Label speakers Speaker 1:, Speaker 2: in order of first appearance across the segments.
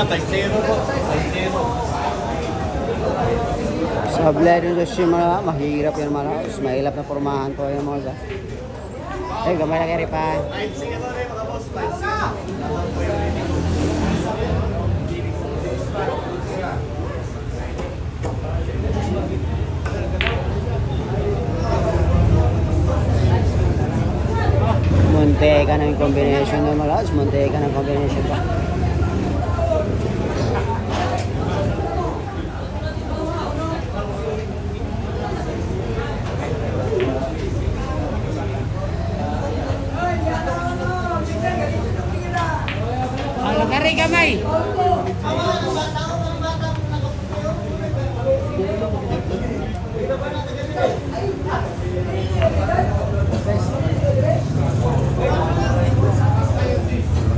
Speaker 1: type 0 po. Type 0.
Speaker 2: Sa blend yung yung mga mahirap yung mga laos. Mahirap na formahan po yung mga sa. Eh, gamay na kaya pa.
Speaker 1: Type C ito rin mga boss. Type C.
Speaker 2: Munti ka ng combination ng mga laos. Munti ka ng combination pa.
Speaker 3: Lagari gamay.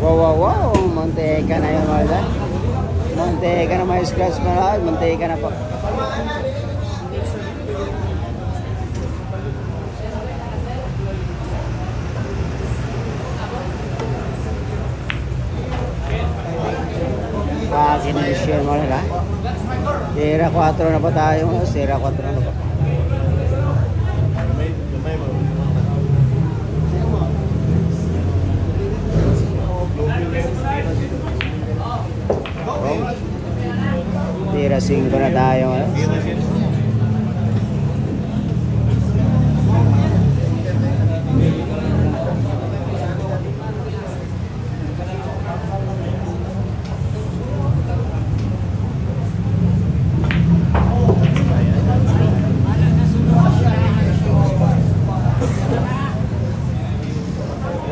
Speaker 2: Wow. Munti ka na yun mga laos. Munti ka na may scratch mga laos. Munti ka na po. Pag-initial mo nila. Sira 4 na po tayo. Sira 4 na po. Sira 5 na tayo.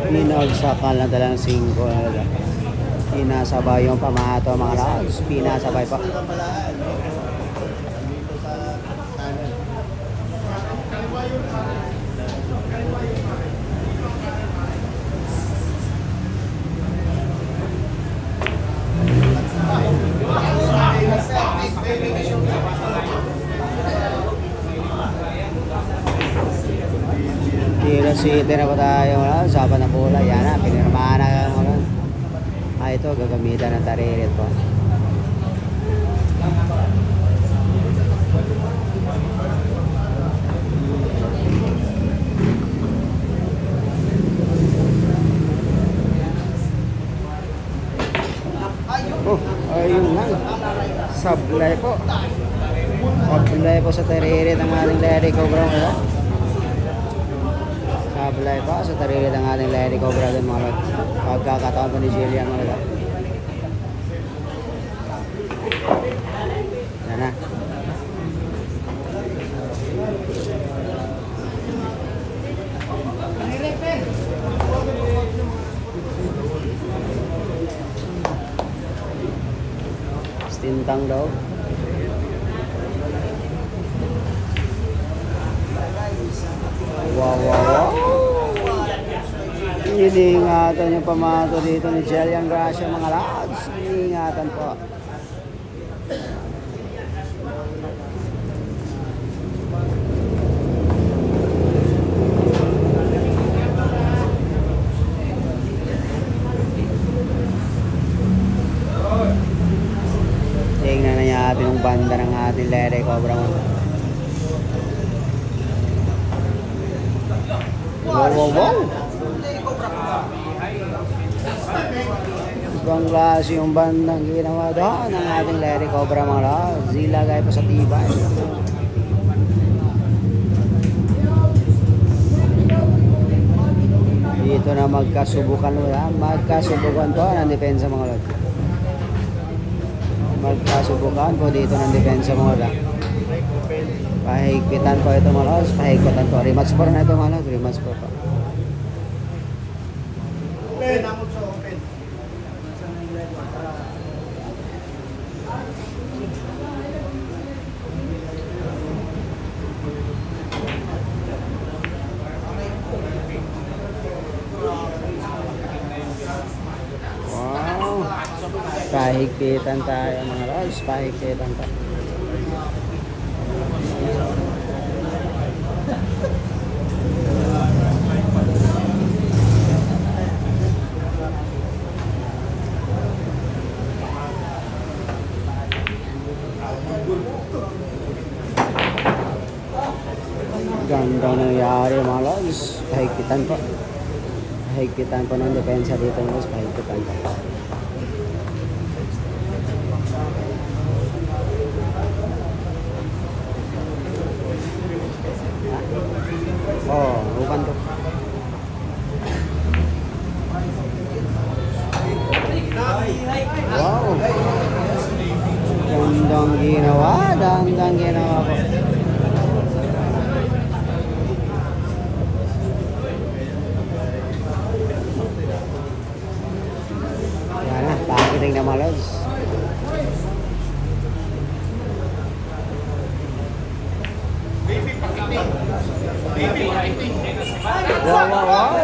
Speaker 2: Pinagsakan lang talagang 5. Pinasabay yung pamahato mga laos. Pinasabay pa. Tira City na po tayo. Saban na pula. Yan na. Pinirmahan na. Ito gagamitan ng taririt po. Ayun lang. Sablay po. Sablay po sa taririt ng ating Larry Cobra. Sablay pa sa taririt ng ating Larry Cobra doon mga lot. Pagkakataon po ni Jillian mga lot. Yan na. Stintang daw. Wow. Iniingatan yung pamato dito ni Jillian Gracia mga lads. Iniingatan po. Tingnan na niya atin yung banda ng ating Larry Cobra. Wow. Ibang klase yung bandang ginawa doon ng ating Larry Cobra mga lads. Zilagay pa sa tibay. Dito na magkasubukan po ng depensa mga lads. Magkasubukan po dito ng depensa mga lads. Pahigpitan po ito mga lads. Pahigpitan po. Rematch po na ito mga lads. Rematch po po. Wow. Pahigpitan tayo mga lads. Pahigpitan tayo. Pahigpitan po. Pahigpitan po ng depensa dito mga lods. Pahigpitan po. Oh, upan to. Wow. Gandang ginawa. Gandang ginawa po. Yan na. Pakiting na mga lods. Wow, wow, wow.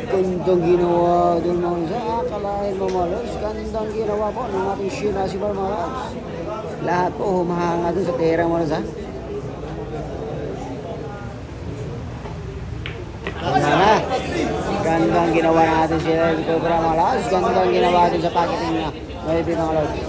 Speaker 2: Gandang ginawa dun mga lods. Akalain mo mga lods. Gandang ginawa po ng ating Shirasibar mga lods. Lahat po humahanga dun sa tera mga lods ha. Sana. Gandang ginawa natin sila Cobra mga lods. Gandang ginawa dun sa packaging niya. Maybe mga lods.